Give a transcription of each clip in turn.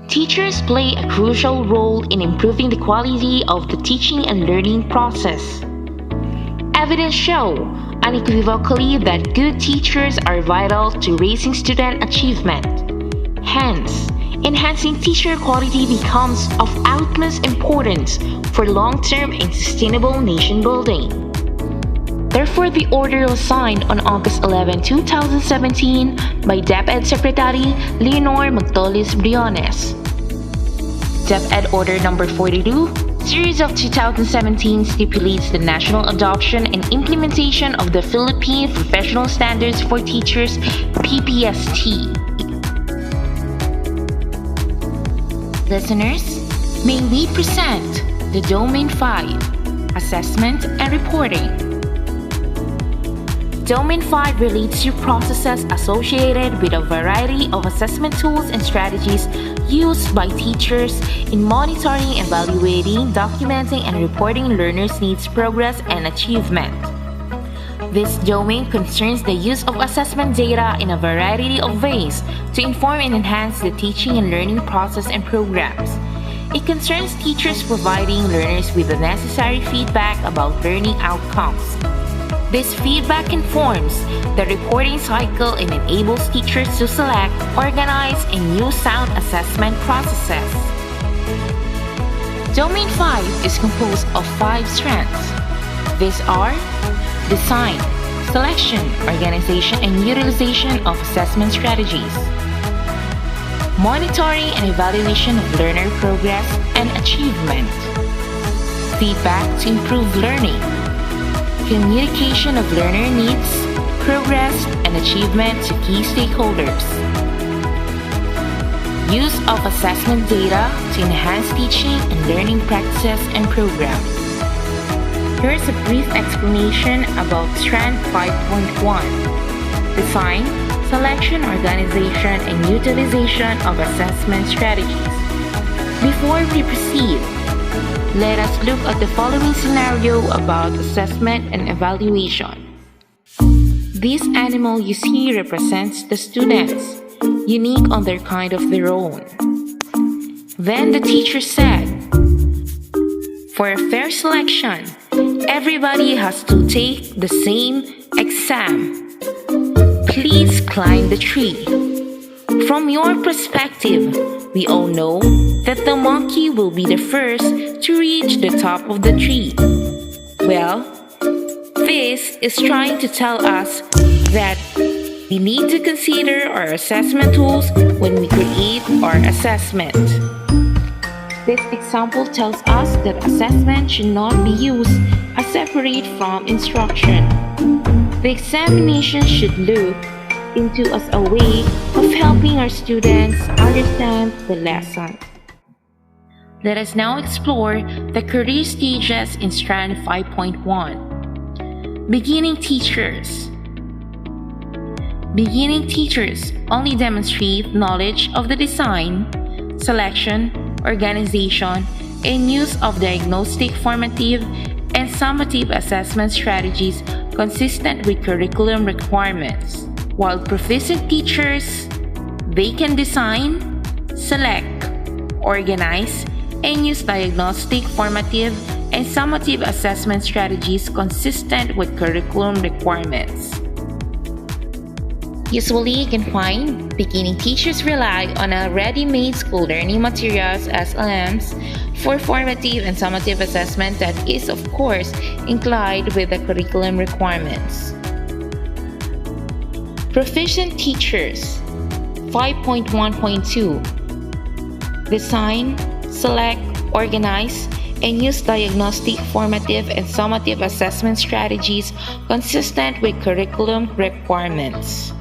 Teachers play a crucial role in improving the quality of the teaching and learning process. Evidence show unequivocally that good teachers are vital to raising student achievement. Hence, enhancing teacher quality becomes of utmost importance for long-term and sustainable nation building. Therefore, the order was signed on August 11, 2017 by DepEd Secretary Leonor Magtolis Briones. DepEd Order Number 42, Series of 2017 stipulates the national adoption and implementation of the Philippine Professional Standards for Teachers (PPST). Listeners, may we present the Domain 5, Assessment and Reporting. Domain 5 relates to processes associated with a variety of assessment tools and strategies used by teachers in monitoring, evaluating, documenting, and reporting learners' needs, progress, and achievement. This domain concerns the use of assessment data in a variety of ways to inform and enhance the teaching and learning process and programs. It concerns teachers providing learners with the necessary feedback about learning outcomes. This feedback informs the reporting cycle and enables teachers to select, organize, and use sound assessment processes. Domain 5 is composed of 5 strands. These are design, selection, organization, and utilization of assessment strategies, monitoring and evaluation of learner progress and achievement, feedback to improve learning, communication of learner needs, progress, and achievement to key stakeholders, use of assessment data to enhance teaching and learning practices and programs. Here is a brief explanation about Strand 5.1, Design, Selection, Organization, and Utilization of Assessment Strategies. Before we proceed, let us look at the following scenario about assessment and evaluation. This animal you see represents the students, unique on their kind of their own. Then the teacher said, for a fair selection, everybody has to take the same exam. Please climb the tree. From your perspective, we all know that the monkey will be the first to reach the top of the tree. Well, this is trying to tell us that we need to consider our assessment tools when we create our assessment. This example tells us that assessment should not be used as separate from instruction. The examination should look into as a way of helping our students understand the lesson. Let us now explore the career stages in Strand 5.1. Beginning teachers. Beginning teachers only demonstrate knowledge of the design, selection, organization, and use of diagnostic, formative, and summative assessment strategies consistent with curriculum requirements. While proficient teachers, they can design, select, organize, and use diagnostic, formative, and summative assessment strategies consistent with curriculum requirements. Usually, you can find beginning teachers rely on a ready-made school learning materials (SLMs) for formative and summative assessment that is, of course, inclined with the curriculum requirements. Proficient teachers 5.1.2 Design, select, organize, and use diagnostic, formative, and summative assessment strategies consistent with curriculum requirements.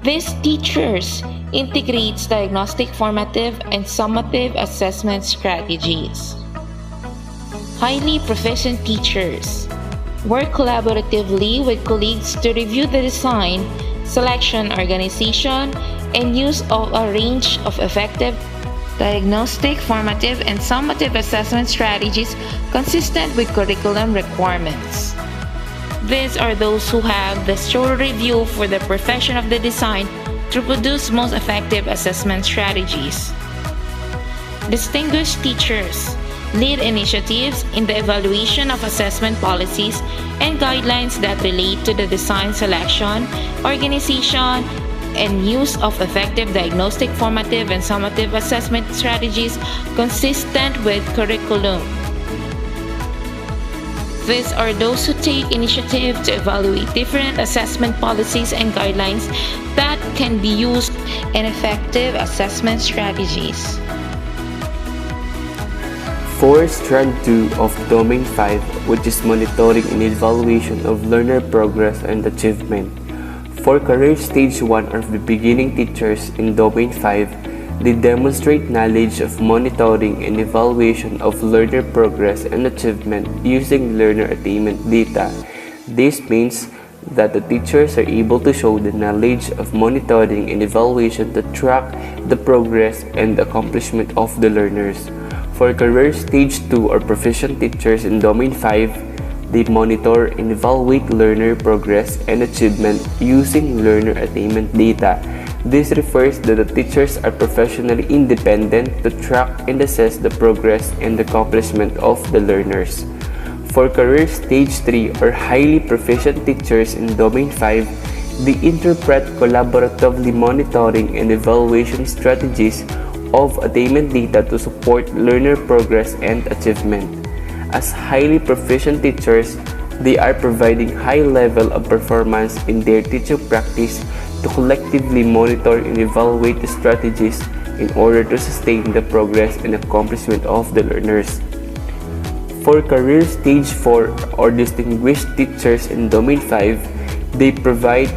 These teachers integrates diagnostic, formative, and summative assessment strategies. Highly proficient teachers work collaboratively with colleagues to review the design, selection, organization, and use of a range of effective diagnostic, formative, and summative assessment strategies consistent with curriculum requirements. These are those who have the thorough review for the profession of the design, to produce most effective assessment strategies. Distinguished teachers lead initiatives in the evaluation of assessment policies and guidelines that relate to the design, selection, organization, and use of effective diagnostic, formative, and summative assessment strategies consistent with curriculum. These are those who take initiative to evaluate different assessment policies and guidelines that can be used in effective assessment strategies. For Strand 2 of Domain 5, which is monitoring and evaluation of learner progress and achievement. For Career Stage 1 or the beginning teachers in Domain 5, they demonstrate knowledge of monitoring and evaluation of learner progress and achievement using learner attainment data. This means that the teachers are able to show the knowledge of monitoring and evaluation to track the progress and accomplishment of the learners. For Career Stage 2 or proficient teachers in Domain 5, they monitor and evaluate learner progress and achievement using learner attainment data. This refers that the teachers are professionally independent to track and assess the progress and accomplishment of the learners. For Career Stage 3 or highly proficient teachers in Domain 5, they interpret collaboratively monitoring and evaluation strategies of attainment data to support learner progress and achievement. As highly proficient teachers, they are providing high level of performance in their teaching practice to collectively monitor and evaluate the strategies in order to sustain the progress and accomplishment of the learners. For Career Stage 4 or distinguished teachers in Domain 5, they provide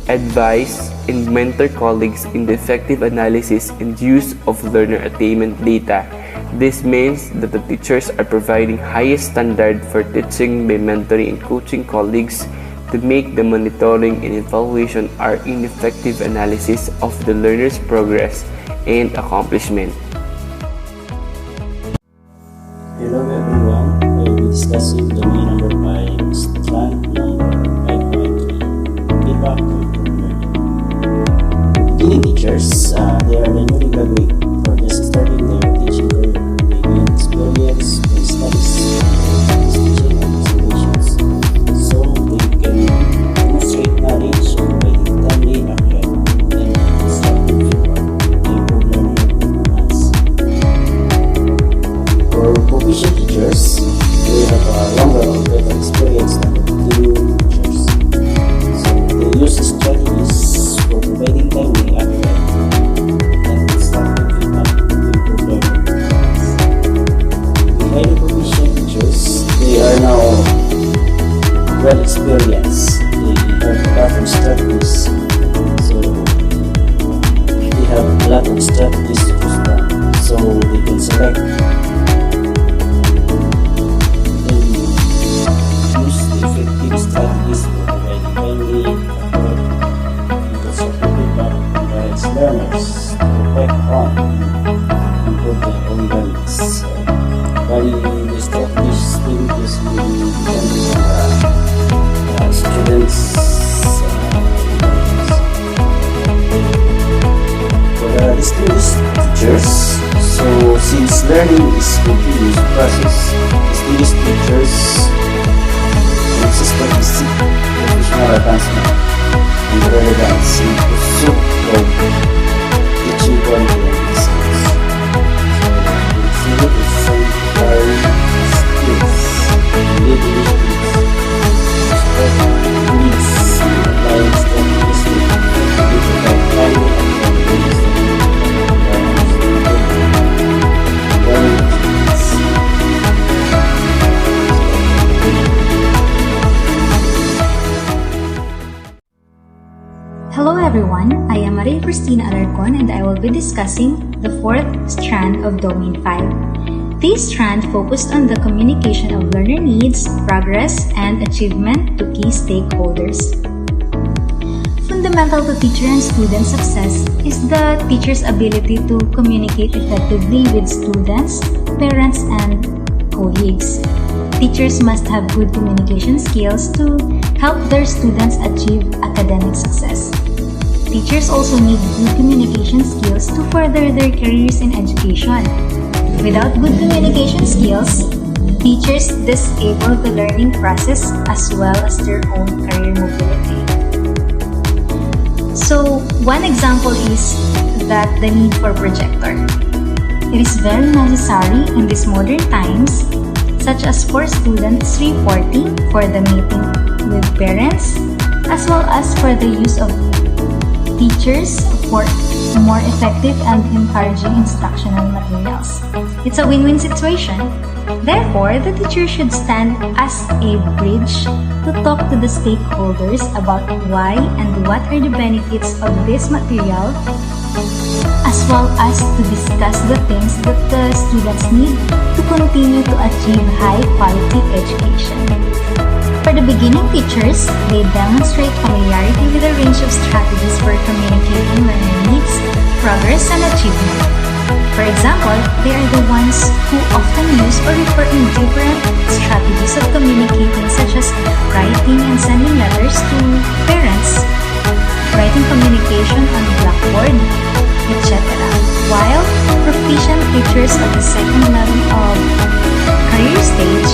advice and mentor colleagues in the effective analysis and use of learner attainment data. This means that the teachers are providing highest standard for teaching by mentoring and coaching colleagues to make the monitoring and evaluation are in effective analysis of the learner's progress and accomplishment. Hello everyone, I will be discussing domain number 5, strand number 5.3, feedback to improve learning. Beginning teachers, they are the newly graduate for just starting their teaching career. They gain experience with studies, teaching and observations, so they can demonstrate knowledge and providing timely, accurate, and constructive feedback to improve learning performance. For proficient teachers, they have a longer or better experience than the beginning teachers, so they use strategies for providing timely, accurate, and constructive feedback to improve learning performance. The highly proficient teachers, they are now well experienced. They have a lot of strategies, so they have a lot of strategies to choose from, so they can select and use the effective strategies for providing timely, accurate, and constructive feedback to encourage learners to reflect on and improve their own learnings. While the strategies previously depending on the students' for the distinguished teachers, so since learning is a continuous process, distinguished teachers consistently seek professional advancement and relevance in pursuit of teaching quality and excellence. So we consider the sanctuary skills and lead initiatives to spread needs and applying strategies to provide timely and Hello everyone, I am Maria Cristina Alarcon and I will be discussing the fourth strand of Domain 5. This strand focused on the communication of learner needs, progress, and achievement to key stakeholders. Fundamental to teacher and student success is the teacher's ability to communicate effectively with students, parents, and colleagues. Teachers must have good communication skills to help their students achieve academic success. teachers also need good communication skills to further their careers in education. Without good communication skills, teachers disable the learning process as well as their own career mobility. So, one example is that the need for projector. It is very necessary in these modern times, such as for students reporting for the meeting with parents, as well as for the use of teachers for more effective and encouraging instructional materials. It's a win-win situation. Therefore, the teacher should stand as a bridge to talk to the stakeholders about why and what are the benefits of this material, as well as to discuss the things that the students need to continue to achieve high-quality education. For the beginning teachers, they demonstrate familiarity with a range of strategies for communicating learner needs, progress, and achievement. For example, they are the ones who often use or refer in different strategies of communicating, such as writing and sending letters to parents, writing communication on Blackboard, etc. While proficient teachers of the second level of career stage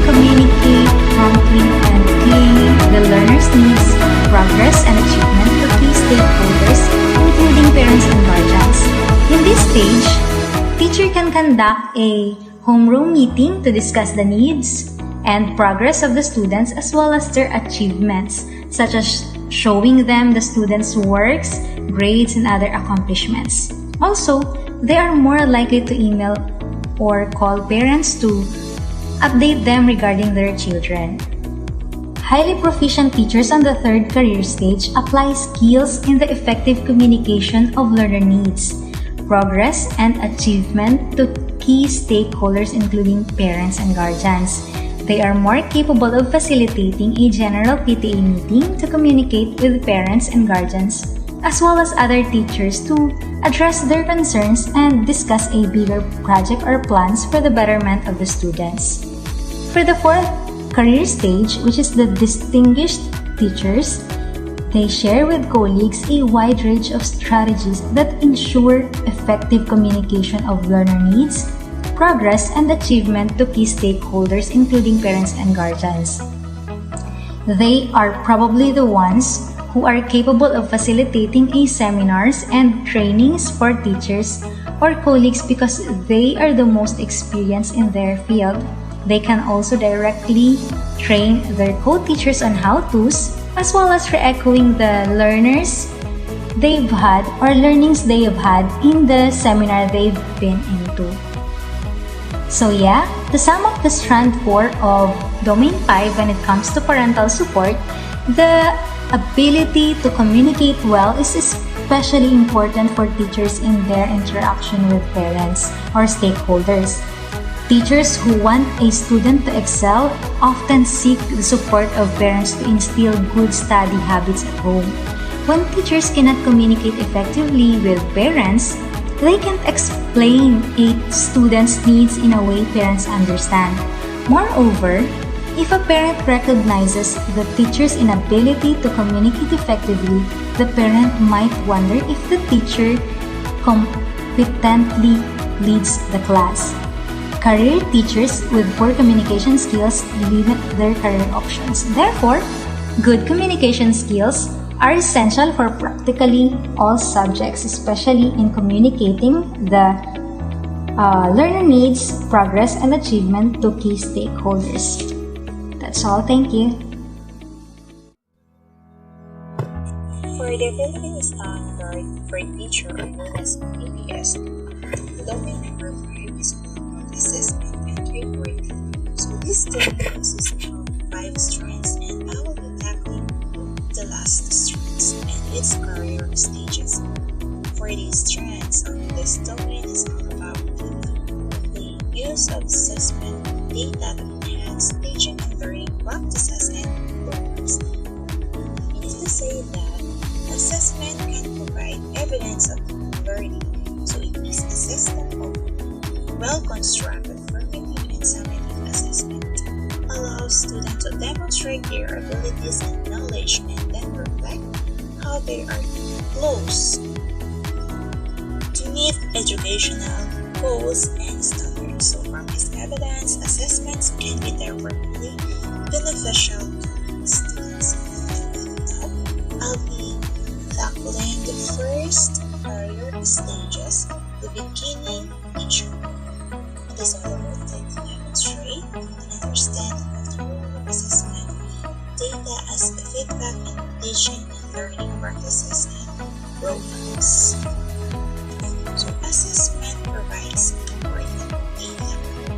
communicate promptly and clearly the learner's needs, progress, and achievement to key stakeholders, including parents and guardians. In this stage, teacher can conduct a homeroom meeting to discuss the needs and progress of the students as well as their achievements, such as showing them the students' works, grades, and other accomplishments. Also, they are more likely to email or call parents to update them regarding their children. Highly proficient teachers on the third career stage apply skills in the effective communication of learner needs, progress, and achievement to key stakeholders including parents and guardians. They are more capable of facilitating a general PTA meeting to communicate with parents and guardians, as well as other teachers to address their concerns and discuss a bigger project or plans for the betterment of the students. For the fourth career stage, which is the distinguished teachers, they share with colleagues a wide range of strategies that ensure effective communication of learner needs, progress, and achievement to key stakeholders including parents and guardians. They are probably the ones who are capable of facilitating seminars and trainings for teachers or colleagues because they are the most experienced in their field. They can also directly train their co-teachers on how-tos, as well as re-echoing the learners they've had or learnings they have had in the seminar they've been into. So yeah, to sum up the strand 4 of Domain 5 when it comes to parental support, the ability to communicate well is especially important for teachers in their interaction with parents or stakeholders. Teachers who want a student to excel often seek the support of parents to instill good study habits at home. When teachers cannot communicate effectively with parents, they can't explain a student's needs in a way parents understand. Moreover, if a parent recognizes the teacher's inability to communicate effectively, the parent might wonder if the teacher competently leads the class. Career teachers with poor communication skills limit their career options. Therefore, good communication skills are essential for practically all subjects, especially in communicating the learner needs, progress, and achievement to key stakeholders. That's all. Thank you. For the Philippine Standard for Teacher, or known as PPST, domain number 5 is assessment and reporting. So this domain consists of 5 strands, and I will be tackling the last strands and its career stages. For these strands, this domain is all about the use of assessment data to enhance teaching and learning practices and programs. It is to say that assessment can provide evidence of learning, so it is a system of well-constructed formative and summative assessment allows students to demonstrate their abilities and knowledge and then reflect how they are close to meet educational goals and standards. So from this evidence, assessments can be directly beneficial to students. Now, I'll be tackling the first career stages, the beginning teacher. It is all about to demonstrate and understanding of the role of assessment, data as feedback in teaching and learning practices and programs. So assessment provides important data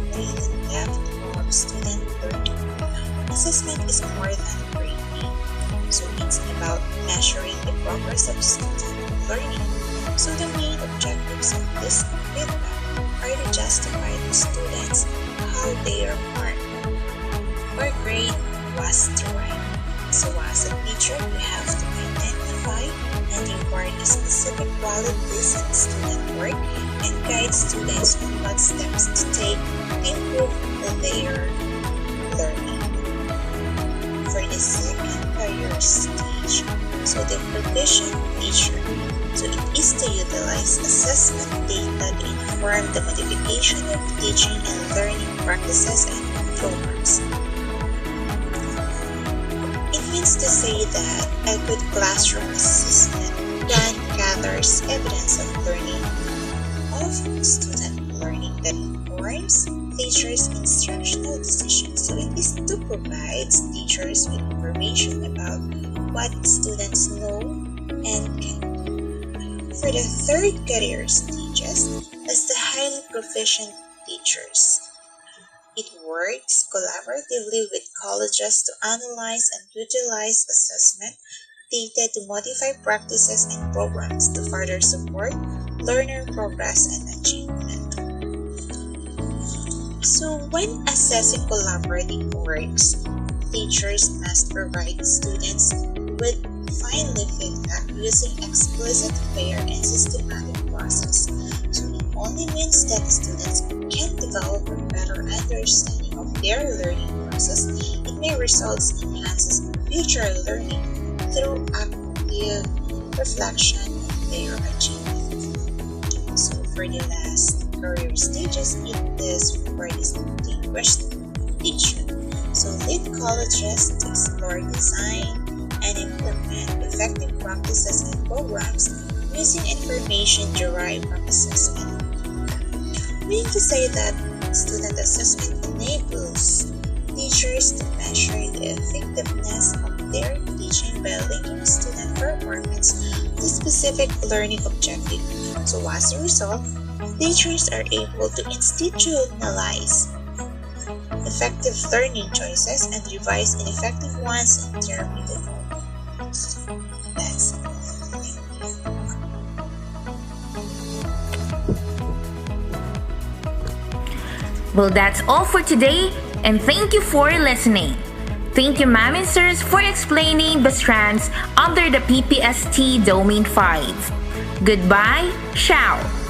related in depth of student learning. Assessment is more than grading, so it's about measuring the progress of student learning. So the main objectives of this feedback are to justify the students how their mark or grade was derived. So as a teacher, you have to identify and reward the specific qualities in student work and guide students on what steps to take to improve their learning. For the second career stage, so the proficient teacher, so it is to utilize assessment data to inform the modification of teaching and learning practices and programs. It means to say that a good classroom assessment plan gathers evidence of learning of student learning that informs teachers' instructional decisions. So it is to provide teachers with information about what students know and can do. For the third career stages is the highly proficient teachers. It works collaboratively with colleges to analyze and utilize assessment data to modify practices and programs to further support learner progress and achievement. So when assessing collaborative works, teachers must provide students with timely feedback using explicit, fair, and systematic process. So it only means that students can develop a better understanding of their learning process. It may result in enhanced future learning through active reflection of their achievement. So for the last career stages, it is for the distinguished teacher. So lead colleges to explore design and implement effective practices and programs using information derived from assessment. Meaning to say that student assessment enables teachers to measure the effectiveness of their teaching by linking student performance to specific learning objective. So as a result, teachers are able to institutionalize effective learning choices and revise ineffective ones in their methodology. That's it. Well, that's all for today, and thank you for listening. Thank you, ma'am and sirs, for explaining the strands under the PPST Domain 5. Goodbye, ciao.